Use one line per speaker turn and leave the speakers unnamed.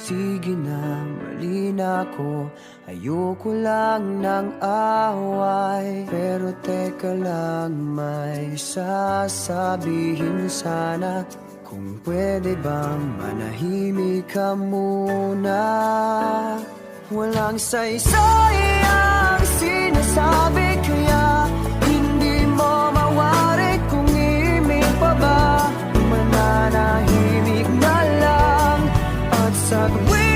sige na, mali na ako. Ayoko lang ng away. Pero teka lang, may sasabihin sana. Kung pwede bang manahimik ka muna. Walang saysay ang sinasabi, kaya hindi mo mawari kung imig pa ba. Mananahimik na lang at sa tuwing